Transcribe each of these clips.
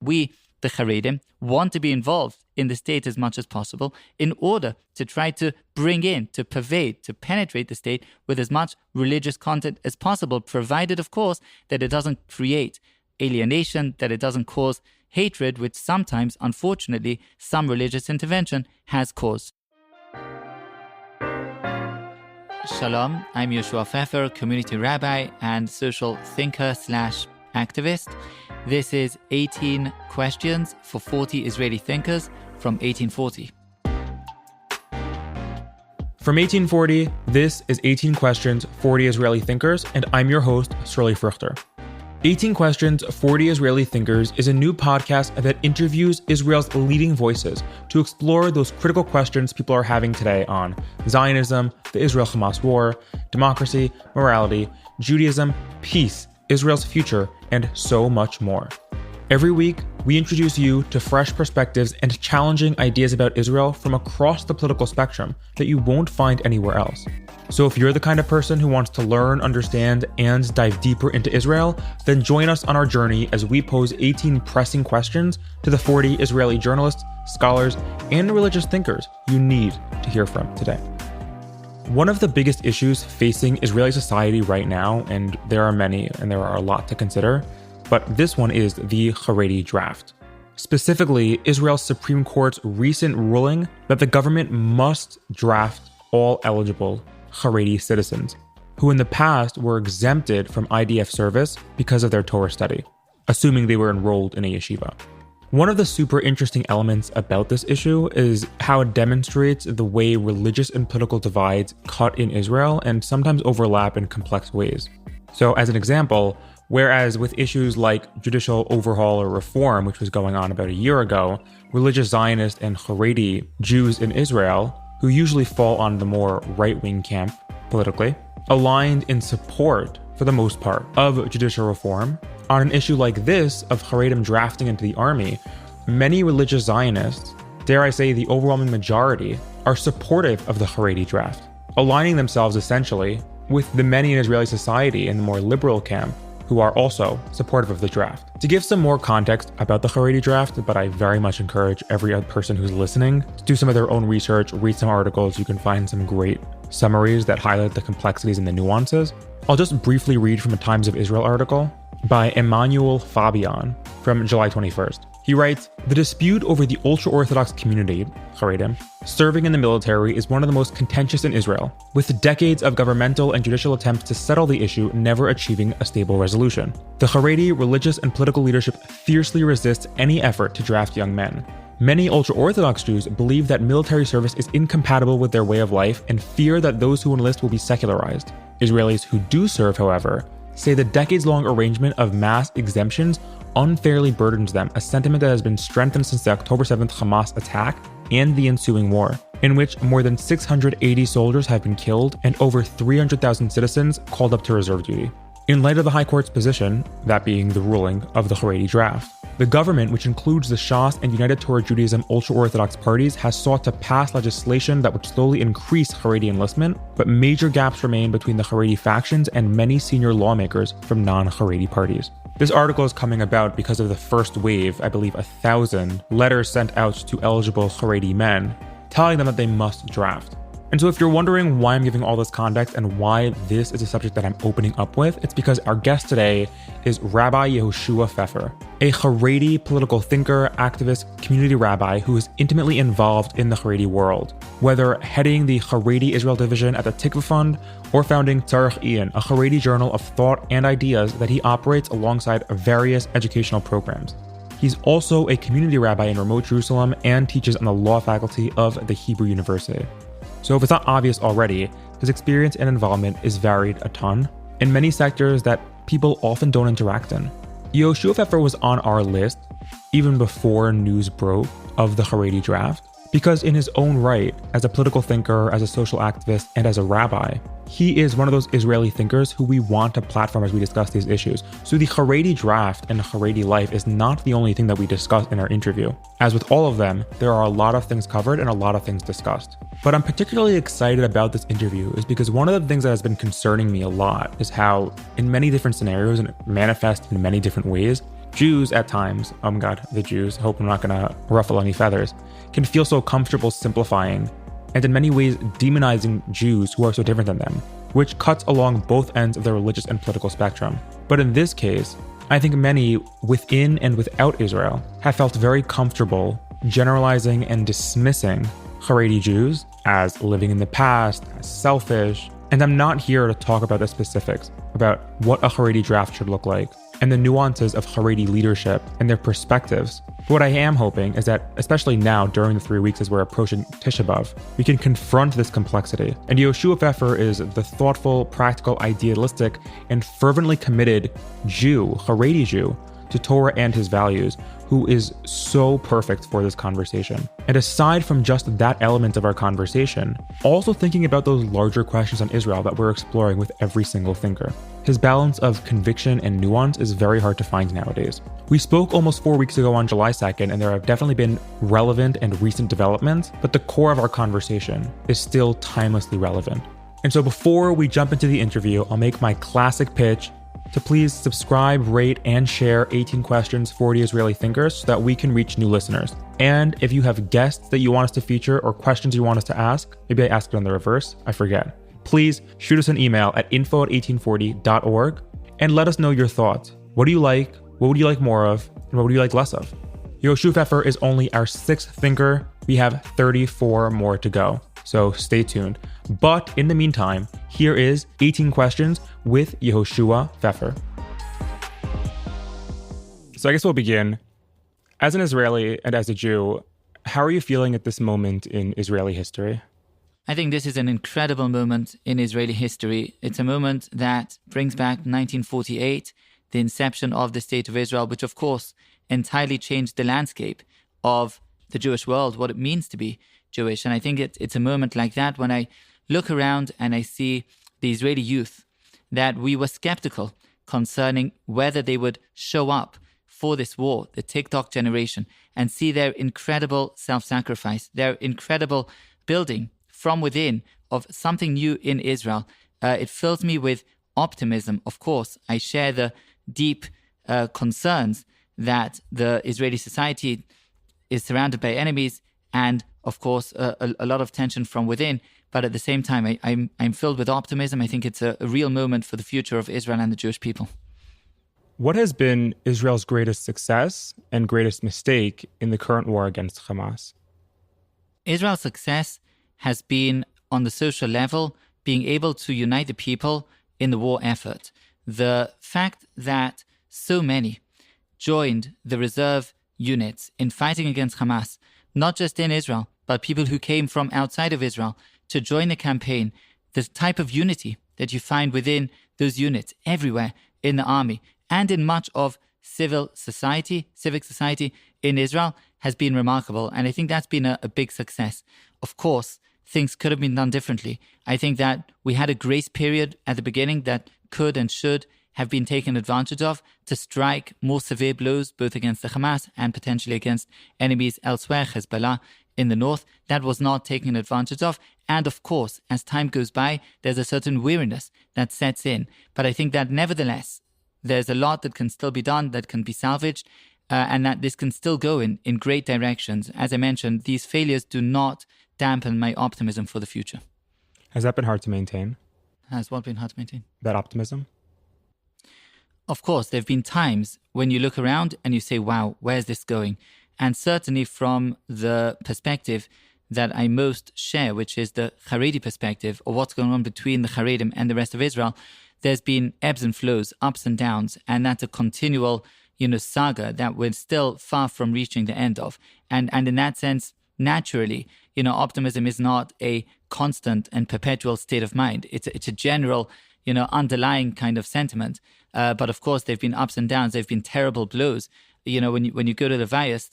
We, the Haredim, want to be involved in the state as much as possible in order to try to bring in, to pervade, to penetrate the state with as much religious content as possible, provided, of course, that it doesn't create alienation, that it doesn't cause hatred, which sometimes, unfortunately, some religious intervention has caused. Shalom, I'm Yehoshua Pfeffer, community rabbi and social thinker/activist. This is 18 questions for 40 Israeli thinkers from 1840. From 1840, this is 18 Questions, 40 Israeli Thinkers, and I'm your host, Shirley Fruchter. 18 Questions, 40 Israeli Thinkers is a new podcast that interviews Israel's leading voices to explore those critical questions people are having today on Zionism, the Israel-Hamas war, democracy, morality, Judaism, peace, Israel's future, and so much more. Every week, we introduce you to fresh perspectives and challenging ideas about Israel from across the political spectrum that you won't find anywhere else. So if you're the kind of person who wants to learn, understand, and dive deeper into Israel, then join us on our journey as we pose 18 pressing questions to the 40 Israeli journalists, scholars, and religious thinkers you need to hear from today. One of the biggest issues facing Israeli society right now, and there are many, and there are a lot to consider, but this one is the Haredi draft. Specifically, Israel's Supreme Court's recent ruling that the government must draft all eligible Haredi citizens, who in the past were exempted from IDF service because of their Torah study, assuming they were enrolled in a yeshiva. One of the super interesting elements about this issue is how it demonstrates the way religious and political divides cut in Israel and sometimes overlap in complex ways. So as an example, whereas with issues like judicial overhaul or reform, which was going on about a year ago, religious Zionist and Haredi Jews in Israel, who usually fall on the more right-wing camp politically, aligned in support, for the most part, of judicial reform. On an issue like this of Haredim drafting into the army, many religious Zionists, dare I say the overwhelming majority, are supportive of the Haredi draft, aligning themselves essentially with the many in Israeli society in the more liberal camp who are also supportive of the draft. To give some more context about the Haredi draft, but I very much encourage every other person who's listening to do some of their own research, read some articles. You can find some great summaries that highlight the complexities and the nuances. I'll just briefly read from a Times of Israel article by Emmanuel Fabian from July 21st. He writes, "The dispute over the ultra-Orthodox community, Haredim, serving in the military is one of the most contentious in Israel, with decades of governmental and judicial attempts to settle the issue never achieving a stable resolution. The Haredi religious and political leadership fiercely resists any effort to draft young men. Many ultra-Orthodox Jews believe that military service is incompatible with their way of life and fear that those who enlist will be secularized. Israelis who do serve, however, say the decades-long arrangement of mass exemptions unfairly burdens them, a sentiment that has been strengthened since the October 7th Hamas attack and the ensuing war, in which more than 680 soldiers have been killed and over 300,000 citizens called up to reserve duty. In light of the High Court's position, that being the ruling of the Haredi draft, the government, which includes the Shas and United Torah Judaism ultra-Orthodox parties, has sought to pass legislation that would slowly increase Haredi enlistment, but major gaps remain between the Haredi factions and many senior lawmakers from non-Haredi parties." This article is coming about because of the first wave, I believe 1,000 letters sent out to eligible Haredi men, telling them that they must draft. And so if you're wondering why I'm giving all this context and why this is a subject that I'm opening up with, it's because our guest today is Rabbi Yehoshua Pfeffer, a Haredi political thinker, activist, community rabbi who is intimately involved in the Haredi world, whether heading the Haredi Israel division at the Tikva Fund or founding Tzarich Iyun, a Haredi journal of thought and ideas that he operates alongside various educational programs. He's also a community rabbi in remote Jerusalem and teaches on the law faculty of the Hebrew University. So if it's not obvious already, his experience and involvement is varied a ton in many sectors that people often don't interact in. Yehoshua Pfeffer was on our list even before news broke of the Haredi draft, because in his own right, as a political thinker, as a social activist, and as a rabbi, he is one of those Israeli thinkers who we want to platform as we discuss these issues. So the Haredi draft and Haredi life is not the only thing that we discuss in our interview. As with all of them, there are a lot of things covered and a lot of things discussed. But I'm particularly excited about this interview is because one of the things that has been concerning me a lot is how in many different scenarios, and it manifests in many different ways, Jews at times, oh my God, the Jews, hope I'm not going to ruffle any feathers, can feel so comfortable simplifying and in many ways demonizing Jews who are so different than them, which cuts along both ends of the religious and political spectrum. But in this case, I think many within and without Israel have felt very comfortable generalizing and dismissing Haredi Jews as living in the past, as selfish. And I'm not here to talk about the specifics about what a Haredi draft should look like and the nuances of Haredi leadership and their perspectives. But what I am hoping is that, especially now during the 3 weeks as we're approaching Tisha B'Av, we can confront this complexity. And Yehoshua Pfeffer is the thoughtful, practical, idealistic, and fervently committed Jew, Haredi Jew, to Torah and his values, who is so perfect for this conversation. And aside from just that element of our conversation, also thinking about those larger questions on Israel that we're exploring with every single thinker. His balance of conviction and nuance is very hard to find nowadays. We spoke almost 4 weeks ago on July 2nd, and there have definitely been relevant and recent developments, but the core of our conversation is still timelessly relevant. And so before we jump into the interview, I'll make my classic pitch to please subscribe, rate, and share 18 Questions, 40 Israeli Thinkers so that we can reach new listeners. And if you have guests that you want us to feature or questions you want us to ask, maybe I asked it on the reverse, I forget. Please shoot us an email at info@1840.org and let us know your thoughts. What do you like? What would you like more of? And what would you like less of? Yehoshua Pfeffer is only our 6th thinker. We have 34 more to go, so stay tuned. But in the meantime, here is 18 Questions with Yehoshua Pfeffer. So I guess we'll begin. As an Israeli and as a Jew, how are you feeling at this moment in Israeli history? I think this is an incredible moment in Israeli history. It's a moment that brings back 1948, the inception of the State of Israel, which of course entirely changed the landscape of the Jewish world, what it means to be Jewish. And I think it's a moment like that when I look around and I see the Israeli youth that we were skeptical concerning whether they would show up for this war, the TikTok generation, and see their incredible self-sacrifice, their incredible building from within of something new in Israel. It fills me with optimism. Of course, I share the deep concerns that the Israeli society is surrounded by enemies and, of course, a lot of tension from within. But at the same time, I'm filled with optimism. I think it's a real moment for the future of Israel and the Jewish people. What has been Israel's greatest success and greatest mistake in the current war against Hamas? Israel's success has been, on the social level, being able to unite the people in the war effort. The fact that so many joined the reserve units in fighting against Hamas, not just in Israel, but people who came from outside of Israel to join the campaign, the type of unity that you find within those units everywhere in the army and in much of civic society in Israel has been remarkable. And I think that's been a big success. Of course, things could have been done differently. I think that we had a grace period at the beginning that could and should have been taken advantage of to strike more severe blows both against the Hamas and potentially against enemies elsewhere, Hezbollah in the north. That was not taken advantage of. And of course, as time goes by, there's a certain weariness that sets in. But I think that nevertheless, there's a lot that can still be done, that can be salvaged, and that this can still go in great directions. As I mentioned, these failures do not dampen my optimism for the future. Has that been hard to maintain? Has what been hard to maintain? That optimism? Of course, there have been times when you look around and you say, wow, where's this going? And certainly from the perspective that I most share, which is the Haredi perspective, or what's going on between the Haredim and the rest of Israel, there's been ebbs and flows, ups and downs, and that's a continual, saga that we're still far from reaching the end of. And in that sense, naturally, optimism is not a constant and perpetual state of mind. It's a general, underlying kind of sentiment. But of course, there've been ups and downs. There've been terrible blows. When you go to the Levayas,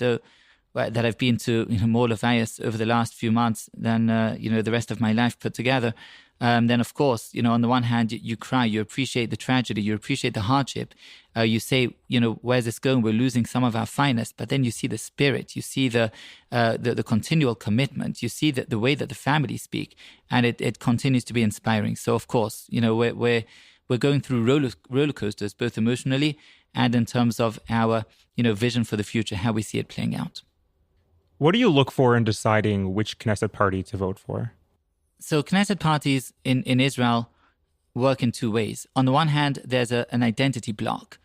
that I've been to, more Levayas over the last few months than the rest of my life put together. Then of course, on the one hand, you cry, you appreciate the tragedy, you appreciate the hardship. You say, where's this going? We're losing some of our finest. But then you see the spirit, you see the continual commitment, you see the way that the families speak, and it continues to be inspiring. So of course, we're going through roller coasters, both emotionally and in terms of our, vision for the future, how we see it playing out. What do you look for in deciding which Knesset party to vote for? So Knesset parties in Israel work in two ways. On the one hand, there's an identity block.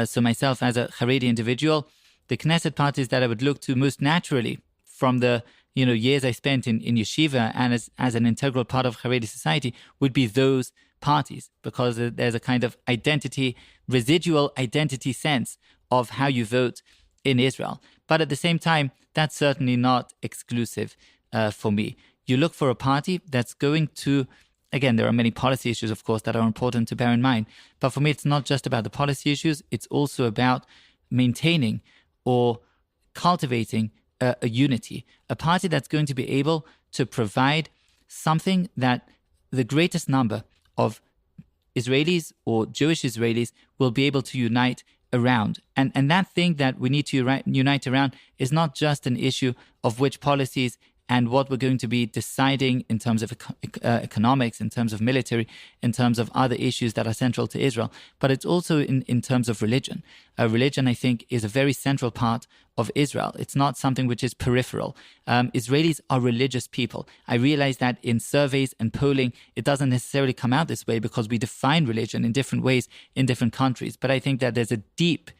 So myself as a Haredi individual, the Knesset parties that I would look to most naturally from the years I spent in yeshiva and as an integral part of Haredi society would be those parties, because there's a kind of residual identity sense of how you vote in Israel. But at the same time, that's certainly not exclusive for me. You look for a party that's going to, again, there are many policy issues, of course, that are important to bear in mind. But for me, it's not just about the policy issues. It's also about maintaining or cultivating a unity, a party that's going to be able to provide something that the greatest number of Israelis or Jewish Israelis will be able to unite around. And that thing that we need to unite around is not just an issue of which policies and what we're going to be deciding in terms of economics, in terms of military, in terms of other issues that are central to Israel, but it's also in terms of religion. Religion, I think, is a very central part of Israel. It's not something which is peripheral. Israelis are religious people. I realize that in surveys and polling, it doesn't necessarily come out this way because we define religion in different ways in different countries. But I think that there's a deep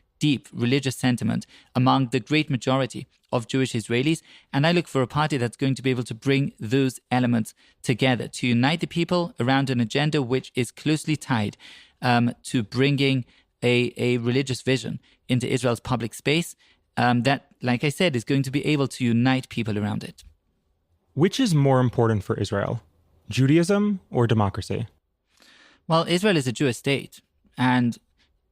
religious sentiment among the great majority of Jewish Israelis. And I look for a party that's going to be able to bring those elements together, to unite the people around an agenda which is closely tied to bringing a religious vision into Israel's public space that, like I said, is going to be able to unite people around it. Which is more important for Israel, Judaism or democracy? Well, Israel is a Jewish state, and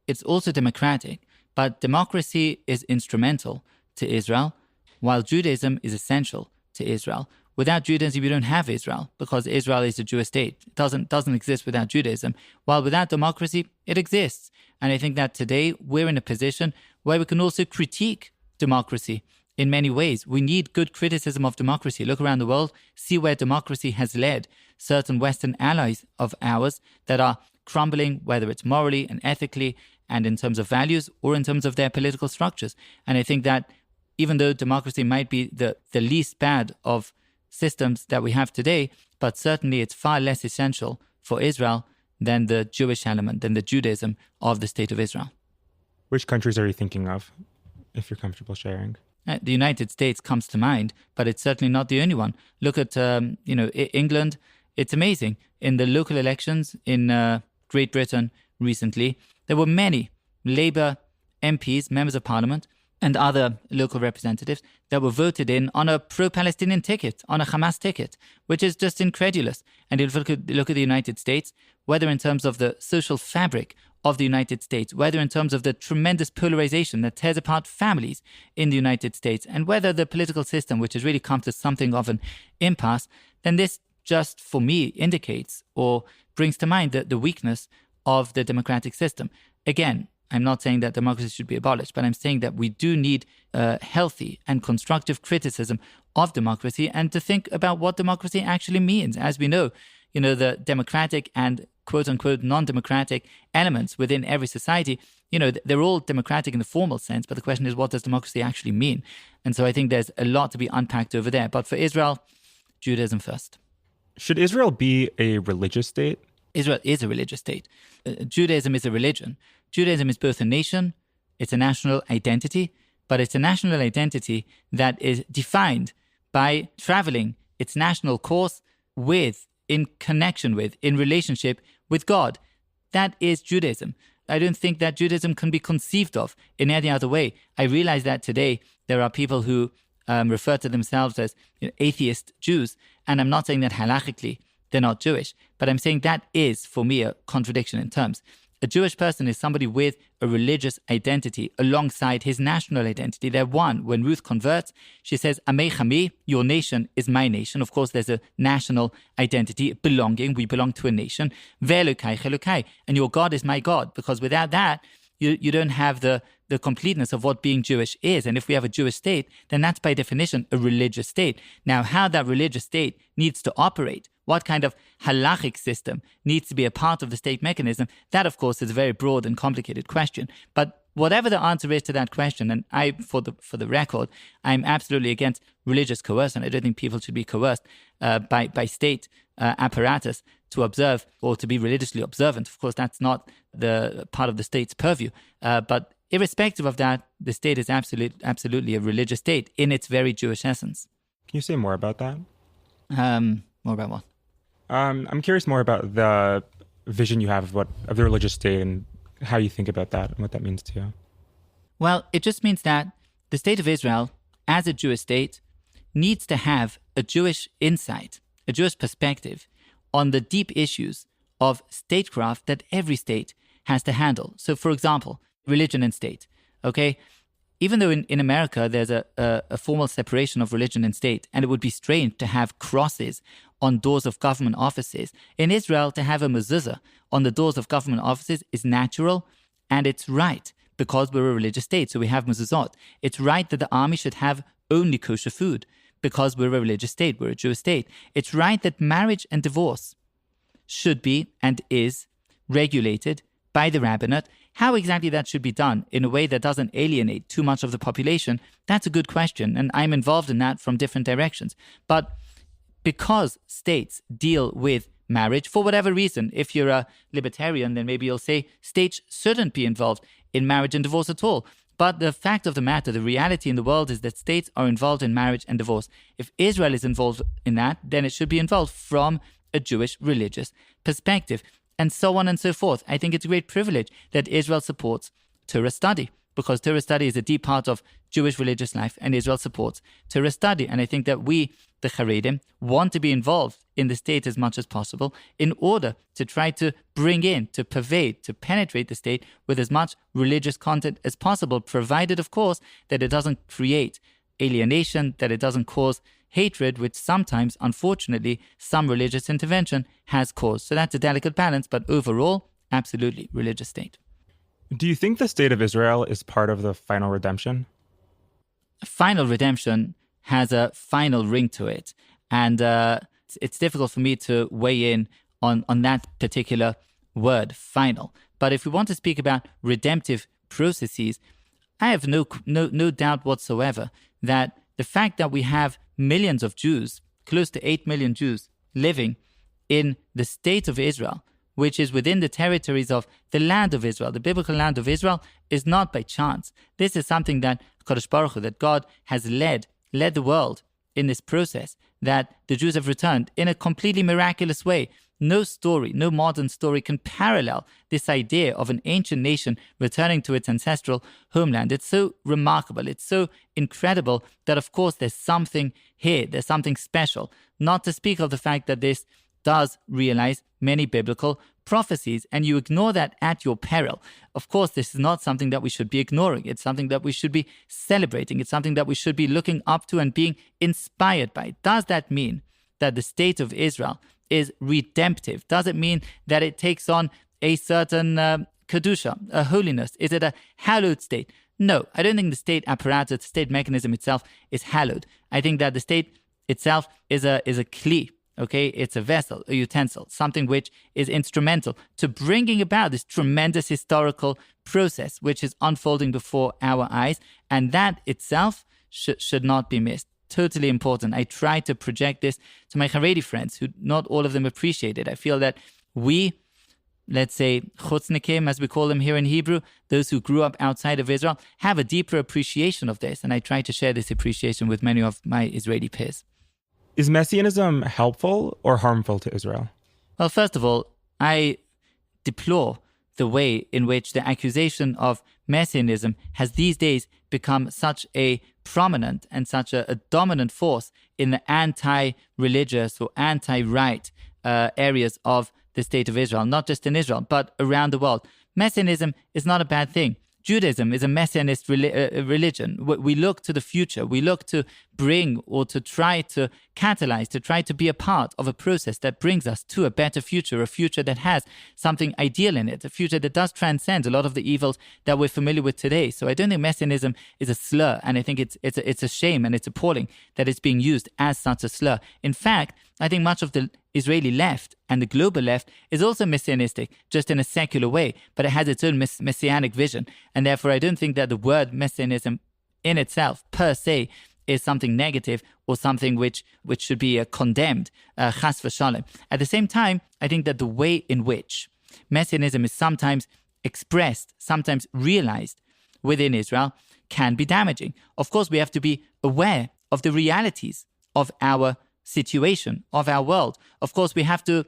it's also democratic. But democracy is instrumental to Israel, while Judaism is essential to Israel. Without Judaism, you don't have Israel, because Israel is a Jewish state. It doesn't exist without Judaism. While without democracy, it exists. And I think that today we're in a position where we can also critique democracy in many ways. We need good criticism of democracy. Look around the world, see where democracy has led certain Western allies of ours that are crumbling, whether it's morally and ethically, and in terms of values or in terms of their political structures. And I think that even though democracy might be the least bad of systems that we have today, but certainly it's far less essential for Israel than the Jewish element, than the Judaism of the State of Israel. Which countries are you thinking of, if you're comfortable sharing? The United States comes to mind, but it's certainly not the only one. Look at, England. It's amazing. In the local elections in Great Britain recently, there were many Labour MPs, members of parliament, and other local representatives that were voted in on a pro-Palestinian ticket, on a Hamas ticket, which is just incredulous. And if you look at the United States, whether in terms of the social fabric of the United States, whether in terms of the tremendous polarization that tears apart families in the United States, and whether the political system, which has really come to something of an impasse, then this just, for me, indicates or brings to mind the weakness of the democratic system. Again, I'm not saying that democracy should be abolished, but I'm saying that we do need healthy and constructive criticism of democracy and to think about what democracy actually means. As we know, the democratic and quote-unquote non-democratic elements within every society, they're all democratic in the formal sense, but the question is, what does democracy actually mean? And so I think there's a lot to be unpacked over there. But for Israel, Judaism first. Should Israel be a religious state? Israel is a religious state. Judaism is a religion. Judaism is both a nation, it's a national identity, but it's a national identity that is defined by traveling its national course with, in connection with, in relationship with God. That is Judaism. I don't think that Judaism can be conceived of in any other way. I realize that today there are people who refer to themselves as atheist Jews, and I'm not saying that halachically they're not Jewish, but I'm saying that is, for me, a contradiction in terms. A Jewish person is somebody with a religious identity alongside his national identity. They're one. When Ruth converts, she says, Amei Chami, your nation is my nation. Of course, there's a national identity, belonging. We belong to a nation. Ve'elokai chelokai, and your God is my God. Because without that, you don't have the completeness of what being Jewish is. And if we have a Jewish state, then that's by definition a religious state. Now, how that religious state needs to operate, what kind of halachic system needs to be a part of the state mechanism, that, of course, is a very broad and complicated question. But whatever the answer is to that question, and I, for the record, I'm absolutely against religious coercion. I don't think people should be coerced by state apparatus to observe or to be religiously observant. Of course, that's not the part of the state's purview. But irrespective of that, the state is absolutely a religious state in its very Jewish essence. Can you say more about that? More about what? I'm curious more about the vision you have of the religious state and how you think about that and what that means to you. Well, it just means that the state of Israel, as a Jewish state, needs to have a Jewish insight, a Jewish perspective on the deep issues of statecraft that every state has to handle. So, for example, religion and state, okay? Even though in America there's a formal separation of religion and state, and it would be strange to have crosses on doors of government offices, in Israel to have a mezuzah on the doors of government offices is natural, and it's right, because we're a religious state, so we have mezuzot. It's right that the army should have only kosher food, because we're a religious state, we're a Jewish state. It's right that marriage and divorce should be and is regulated by the rabbinate. How exactly that should be done in a way that doesn't alienate too much of the population, that's a good question, and I'm involved in that from different directions. But because states deal with marriage, for whatever reason, if you're a libertarian, then maybe you'll say states shouldn't be involved in marriage and divorce at all. But the fact of the matter, the reality in the world is that states are involved in marriage and divorce. If Israel is involved in that, then it should be involved from a Jewish religious perspective, and so on and so forth. I think it's a great privilege that Israel supports Torah study, because Torah study is a deep part of Jewish religious life, and Israel supports Torah study. And I think that we, the Haredi, want to be involved in the state as much as possible in order to try to bring in, to pervade, to penetrate the state with as much religious content as possible, provided, of course, that it doesn't create alienation, that it doesn't cause hatred, which sometimes, unfortunately, some religious intervention has caused. So that's a delicate balance, but overall, absolutely religious state. Do you think the state of Israel is part of the final redemption? Final redemption has a final ring to it. And it's difficult for me to weigh in on that particular word, final. But if we want to speak about redemptive processes, I have no doubt whatsoever that the fact that we have millions of Jews, close to 8 million Jews, living in the state of Israel, which is within the territories of the land of Israel, the biblical land of Israel, is not by chance. This is something that Kadosh Baruch Hu, that God has led the world in this process, that the Jews have returned in a completely miraculous way. No story, no modern story can parallel this idea of an ancient nation returning to its ancestral homeland. It's so remarkable, it's so incredible that, of course, there's something here, there's something special. Not to speak of the fact that this does realize many biblical prophecies, and you ignore that at your peril. Of course, this is not something that we should be ignoring. It's something that we should be celebrating. It's something that we should be looking up to and being inspired by. Does that mean that the state of Israel is redemptive? Does it mean that it takes on a certain kedusha, a holiness? Is it a hallowed state? No, I don't think the state apparatus, the state mechanism itself is hallowed. I think that the state itself is a kli. Okay, it's a vessel, a utensil, something which is instrumental to bringing about this tremendous historical process which is unfolding before our eyes, and that itself should not be missed. Totally important. I try to project this to my Haredi friends, who not all of them appreciate it. I feel that we, let's say, chutznikim, as we call them here in Hebrew, those who grew up outside of Israel, have a deeper appreciation of this, and I try to share this appreciation with many of my Israeli peers. Is Messianism helpful or harmful to Israel? Well, first of all, I deplore the way in which the accusation of Messianism has these days become such a prominent and such a dominant force in the anti-religious or anti-right areas of the state of Israel, not just in Israel, but around the world. Messianism is not a bad thing. Judaism is a messianist religion. We look to the future. We look to bring or to try to catalyze, to try to be a part of a process that brings us to a better future, a future that has something ideal in it, a future that does transcend a lot of the evils that we're familiar with today. So I don't think Messianism is a slur, and I think it's a shame and it's appalling that it's being used as such a slur. In fact, I think much of the Israeli left and the global left is also messianistic, just in a secular way, but it has its own messianic vision. And therefore, I don't think that the word messianism in itself, per se, is something negative or something which should be condemned, chas v'shalom. At the same time, I think that the way in which messianism is sometimes expressed, sometimes realized within Israel can be damaging. Of course, we have to be aware of the realities of our situation, of our world. Of course, we have to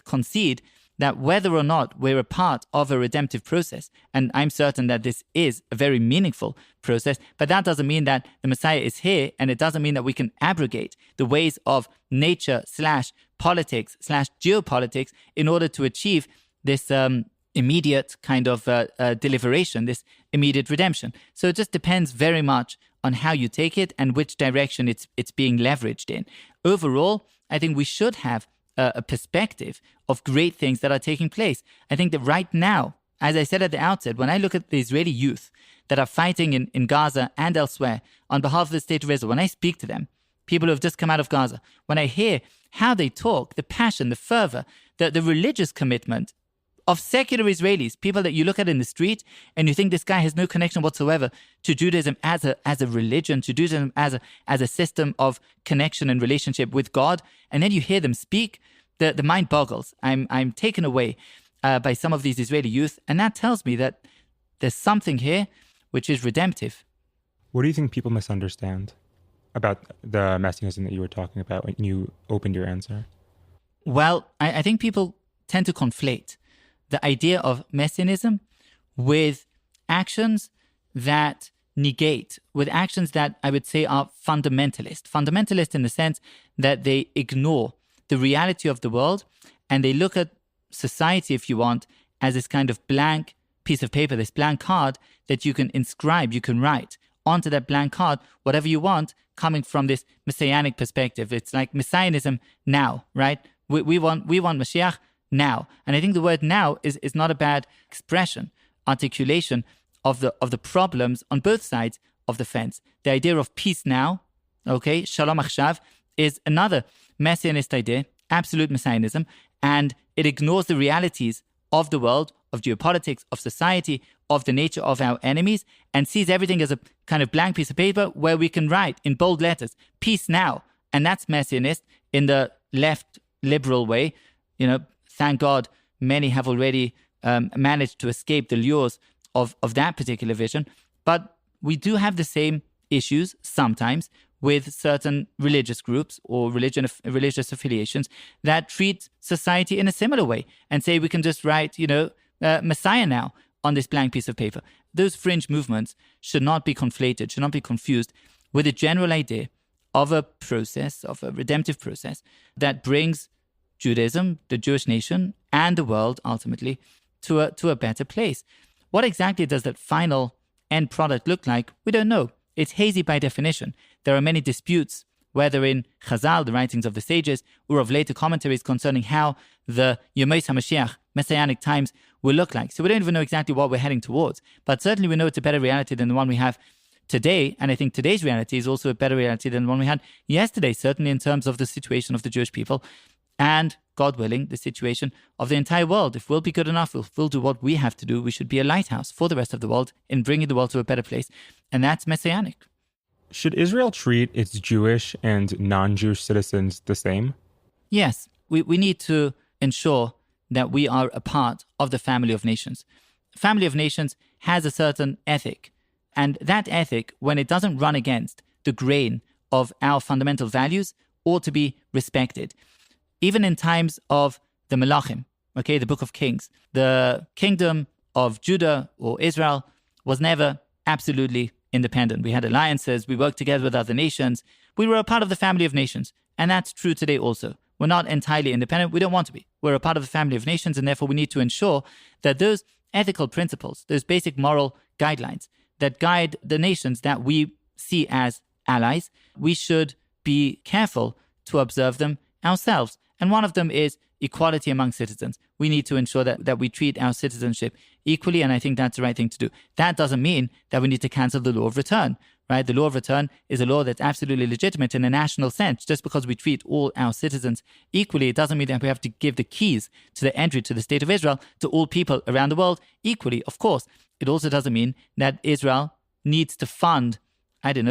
concede that whether or not we're a part of a redemptive process, and I'm certain that this is a very meaningful process, but that doesn't mean that the Messiah is here, and it doesn't mean that we can abrogate the ways of nature/politics/geopolitics in order to achieve this immediate kind of deliberation, this immediate redemption. So it just depends very much on how you take it and which direction it's being leveraged in. Overall, I think we should have a perspective of great things that are taking place. I think that right now, as I said at the outset, when I look at the Israeli youth that are fighting in Gaza and elsewhere on behalf of the state of Israel, when I speak to them, people who have just come out of Gaza, when I hear how they talk, the passion, the fervor, the religious commitment of secular Israelis, people that you look at in the street and you think this guy has no connection whatsoever to Judaism as a religion, to Judaism as a system of connection and relationship with God, and then you hear them speak, the mind boggles. I'm taken away by some of these Israeli youth, and that tells me that there's something here which is redemptive. What do you think people misunderstand about the Messianism that you were talking about when you opened your answer? Well, I think people tend to conflate the idea of Messianism with actions that negate, with actions that I would say are fundamentalist. Fundamentalist in the sense that they ignore the reality of the world and they look at society, if you want, as this kind of blank piece of paper, this blank card that you can inscribe, you can write onto that blank card whatever you want, coming from this messianic perspective. It's like Messianism now, right? We want Mashiach now. And I think the word now is not a bad expression, articulation of the problems on both sides of the fence. The idea of peace now, okay, shalom achshav, is another messianist idea, absolute messianism, and it ignores the realities of the world, of geopolitics, of society, of the nature of our enemies, and sees everything as a kind of blank piece of paper where we can write in bold letters, peace now. And that's messianist in the left liberal way. You know, thank God many have already managed to escape the lures of that particular vision. But we do have the same issues sometimes with certain religious groups or religious affiliations that treat society in a similar way and say we can just write, Messiah now on this blank piece of paper. Those fringe movements should not be conflated, should not be confused with the general idea of a process, of a redemptive process that brings Judaism, the Jewish nation, and the world ultimately to a better place. What exactly does that final end product look like? We don't know. It's hazy by definition. There are many disputes, whether in Chazal, the writings of the sages, or of later commentaries concerning how the Yemei HaMashiach, Messianic times, will look like. So we don't even know exactly what we're heading towards. But certainly we know it's a better reality than the one we have today. And I think today's reality is also a better reality than the one we had yesterday, certainly in terms of the situation of the Jewish people. And, God willing, the situation of the entire world. If we'll be good enough, if we'll do what we have to do, we should be a lighthouse for the rest of the world in bringing the world to a better place. And that's messianic. Should Israel treat its Jewish and non-Jewish citizens the same? Yes, we need to ensure that we are a part of the family of nations. Family of nations has a certain ethic. And that ethic, when it doesn't run against the grain of our fundamental values, ought to be respected. Even in times of the Melachim, okay, the Book of Kings, the kingdom of Judah or Israel was never absolutely independent. We had alliances, we worked together with other nations. We were a part of the family of nations. And that's true today also. We're not entirely independent. We don't want to be. We're a part of the family of nations, and therefore we need to ensure that those ethical principles, those basic moral guidelines that guide the nations that we see as allies, we should be careful to observe them ourselves. And one of them is equality among citizens. We need to ensure that we treat our citizenship equally, and I think that's the right thing to do. That doesn't mean that we need to cancel the law of return, right? The law of return is a law that's absolutely legitimate in a national sense. Just because we treat all our citizens equally, it doesn't mean that we have to give the keys to the entry to the state of Israel to all people around the world equally. Of course, it also doesn't mean that Israel needs to fund,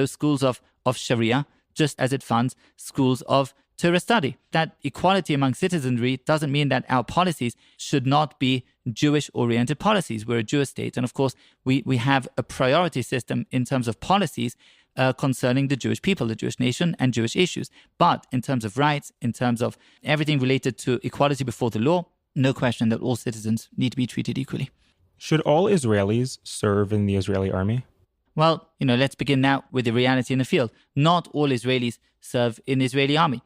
schools of Sharia, just as it funds schools of Torah study. That equality among citizenry doesn't mean that our policies should not be Jewish-oriented policies. We're a Jewish state, and of course, we have a priority system in terms of policies concerning the Jewish people, the Jewish nation, and Jewish issues. But in terms of rights, in terms of everything related to equality before the law, no question that all citizens need to be treated equally. Should all Israelis serve in the Israeli army? Well, let's begin now with the reality in the field. Not all Israelis serve in the Israeli army.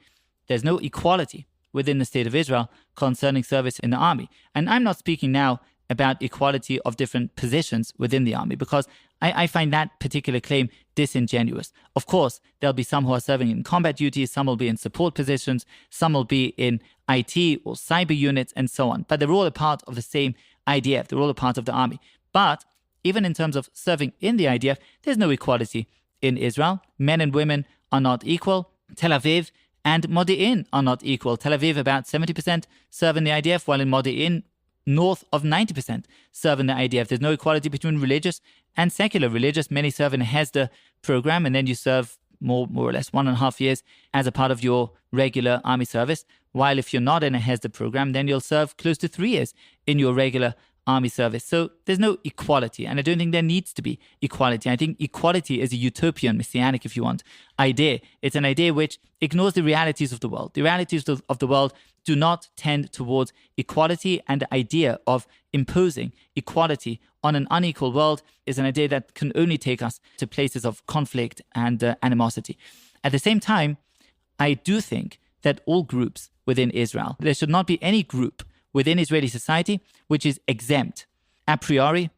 There's no equality within the state of Israel concerning service in the army. And I'm not speaking now about equality of different positions within the army, because I find that particular claim disingenuous. Of course, there'll be some who are serving in combat duties, some will be in support positions, some will be in IT or cyber units, and so on. But they're all a part of the same IDF. They're all a part of the army. But even in terms of serving in the IDF, there's no equality in Israel. Men and women are not equal. Tel Aviv and Modi'in are not equal. Tel Aviv, about 70% serve in the IDF, while in Modi'in, north of 90% serve in the IDF. There's no equality between religious and secular. Religious, many serve in a Hesder program, and then you serve more or less 1.5 years as a part of your regular army service. While if you're not in a Hesder program, then you'll serve close to 3 years in your regular army service. So there's no equality, and I don't think there needs to be equality. I think equality is a utopian, messianic, if you want, idea. It's an idea which ignores the realities of the world. The realities of the world do not tend towards equality, and the idea of imposing equality on an unequal world is an idea that can only take us to places of conflict and animosity. At the same time, I do think that all groups within Israel, there should not be any group within Israeli society which is exempt a priori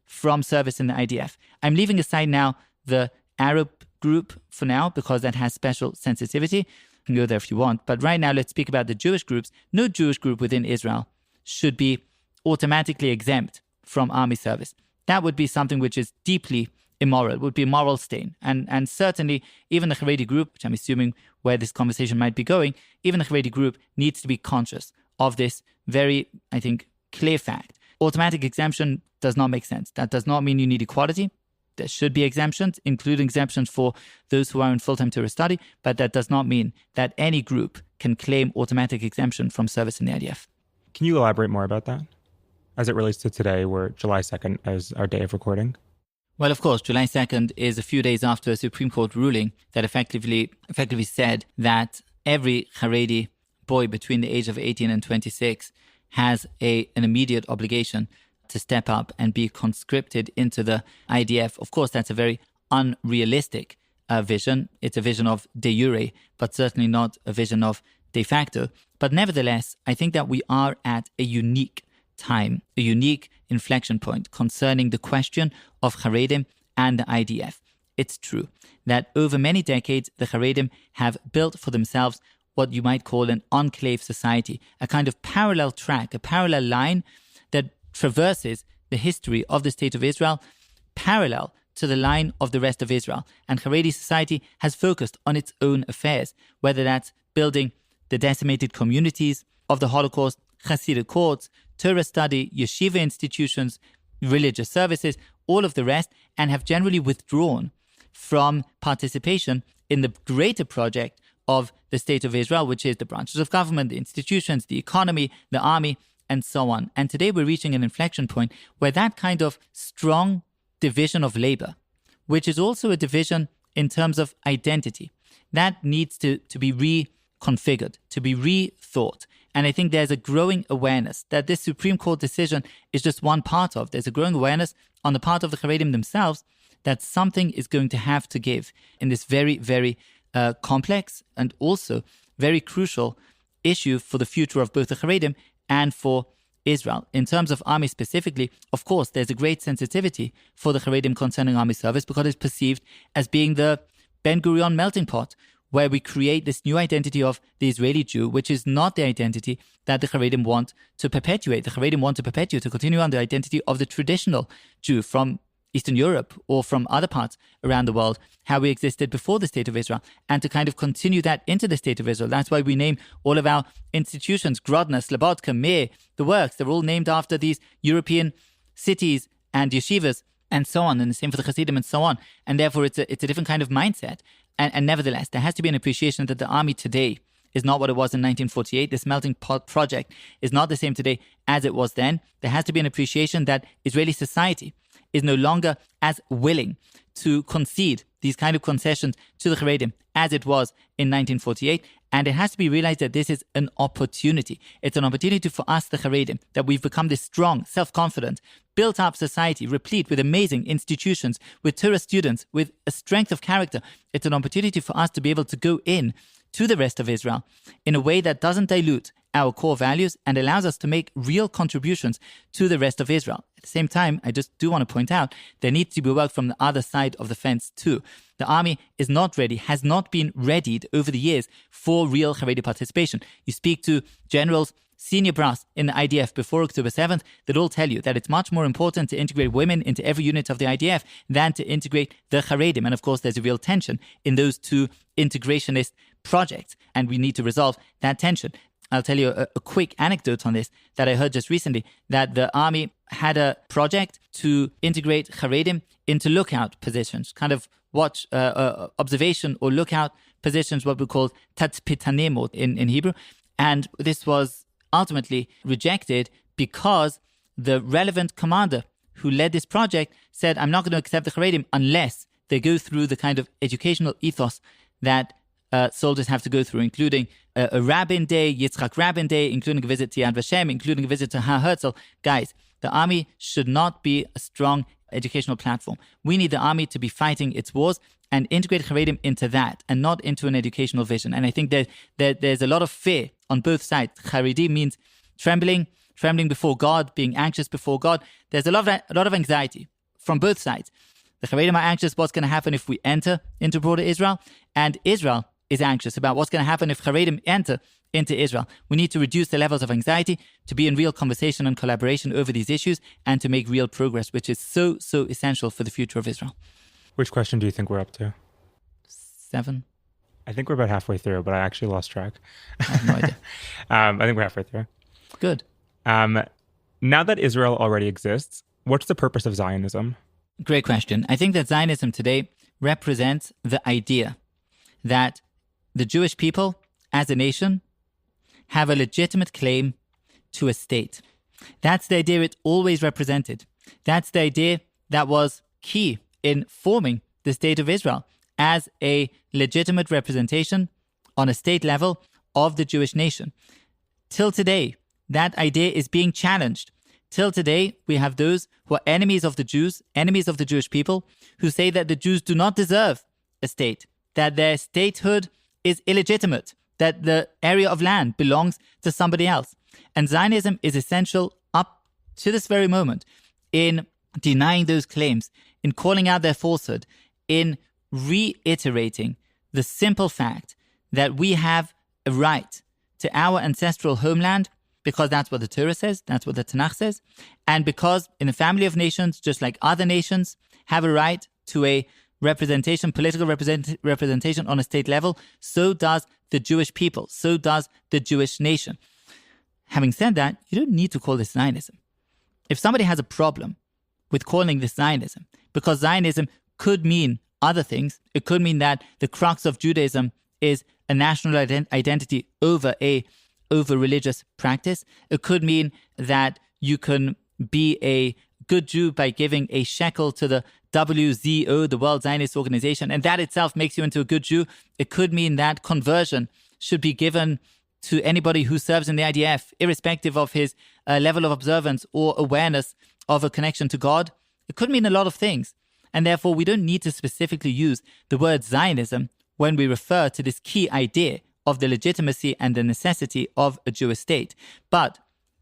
from service in the IDF. I'm leaving aside now the Arab group for now because that has special sensitivity. You can go there if you want. But right now, let's speak about the Jewish groups. No Jewish group within Israel should be automatically exempt from army service. That would be something which is deeply immoral. It would be a moral stain. And certainly, even the Haredi group, which I'm assuming where this conversation might be going, even the Haredi group needs to be conscious of this very, I think, clear fact. Automatic exemption does not make sense. That does not mean you need equality. There should be exemptions, including exemptions for those who are in full-time Torah study, but that does not mean that any group can claim automatic exemption from service in the IDF. Can you elaborate more about that as it relates to today, where July 2nd is our day of recording? Well, of course, July 2nd is a few days after a Supreme Court ruling that effectively said that every Haredi boy between the age of 18 and 26 has an immediate obligation to step up and be conscripted into the IDF. Of course, that's a very unrealistic vision. It's a vision of de jure, but certainly not a vision of de facto. But nevertheless, I think that we are at a unique time, a unique inflection point concerning the question of Haredim and the IDF. It's true that over many decades, the Haredim have built for themselves what you might call an enclave society, a kind of parallel track, a parallel line that traverses the history of the State of Israel parallel to the line of the rest of Israel. And Haredi society has focused on its own affairs, whether that's building the decimated communities of the Holocaust, Hasidic courts, Torah study, yeshiva institutions, religious services, all of the rest, and have generally withdrawn from participation in the greater project of the State of Israel, which is the branches of government, the institutions, the economy, the army, and so on. And today we're reaching an inflection point where that kind of strong division of labor, which is also a division in terms of identity, that needs to be reconfigured, to be rethought. And I think there's a growing awareness that this Supreme Court decision is just one part of. There's a growing awareness on the part of the Haredim themselves that something is going to have to give in this very, very complex and also very crucial issue for the future of both the Haredim and for Israel. In terms of army specifically, of course, there's a great sensitivity for the Haredim concerning army service because it's perceived as being the Ben-Gurion melting pot, where we create this new identity of the Israeli Jew, which is not the identity that the Haredim want to perpetuate. The Haredim want to perpetuate, to continue on the identity of the traditional Jew from Eastern Europe or from other parts around the world, how we existed before the State of Israel, and to kind of continue that into the State of Israel. That's why we name all of our institutions, Grodno, Slobodka, Mir, the works. They're all named after these European cities and yeshivas and so on, and the same for the Hasidim and so on. And therefore, it's a different kind of mindset. And nevertheless, there has to be an appreciation that the army today is not what it was in 1948. This melting pot project is not the same today as it was then. There has to be an appreciation that Israeli society is no longer as willing to concede these kind of concessions to the Haredim as it was in 1948. And it has to be realized that this is an opportunity. It's an opportunity for us, the Haredim, that we've become this strong, self-confident, built-up society, replete with amazing institutions, with Torah students, with a strength of character. It's an opportunity for us to be able to go in to the rest of Israel in a way that doesn't dilute our core values and allows us to make real contributions to the rest of Israel. At the same time, I just do want to point out, there needs to be work from the other side of the fence too. The army is not ready, has not been readied over the years for real Haredi participation. You speak to generals, senior brass in the IDF before October 7th, that all tell you that it's much more important to integrate women into every unit of the IDF than to integrate the Haredim. And of course, there's a real tension in those two integrationist projects, and we need to resolve that tension. I'll tell you a quick anecdote on this that I heard just recently, that the army had a project to integrate Haredim into lookout positions, kind of watch, observation or lookout positions, what we call tatzpitanim in Hebrew. And this was ultimately rejected because the relevant commander who led this project said, I'm not going to accept the Haredim unless they go through the kind of educational ethos that soldiers have to go through, including a Rabin Day, Yitzhak Rabin Day, including a visit to Yad Vashem, including a visit to Har Herzl. Guys, the army should not be a strong educational platform. We need the army to be fighting its wars and integrate Haredim into that and not into an educational vision. And I think that there's a lot of fear on both sides. Haredi means trembling before God, being anxious before God. There's a lot of anxiety from both sides. The Haredim are anxious what's going to happen if we enter into broader Israel, and Israel is anxious about what's going to happen if Haredim enter into Israel. We need to reduce the levels of anxiety, to be in real conversation and collaboration over these issues, and to make real progress, which is so essential for the future of Israel. Which question do you think we're up to? 7. I think we're about halfway through, but I actually lost track. I have no idea. I think we're halfway through. Good. Now that Israel already exists, what's the purpose of Zionism? Great question. I think that Zionism today represents the idea that the Jewish people, as a nation, have a legitimate claim to a state. That's the idea it always represented. That's the idea that was key in forming the State of Israel as a legitimate representation on a state level of the Jewish nation. Till today, that idea is being challenged. Till today, we have those who are enemies of the Jews, enemies of the Jewish people, who say that the Jews do not deserve a state, that their statehood is illegitimate, that the area of land belongs to somebody else. And Zionism is essential up to this very moment in denying those claims, in calling out their falsehood, in reiterating the simple fact that we have a right to our ancestral homeland, because that's what the Torah says, that's what the Tanakh says, and because in the family of nations, just like other nations, have a right to a representation, political representation on a state level, so does the Jewish people, so does the Jewish nation. Having said that, you don't need to call this Zionism. If somebody has a problem with calling this Zionism, because Zionism could mean other things, it could mean that the crux of Judaism is a national identity over religious practice. It could mean that you can be a good Jew by giving a shekel to the WZO, the World Zionist Organization, and that itself makes you into a good Jew. It could mean that conversion should be given to anybody who serves in the IDF, irrespective of his level of observance or awareness of a connection to God. It could mean a lot of things. And therefore, we don't need to specifically use the word Zionism when we refer to this key idea of the legitimacy and the necessity of a Jewish state. But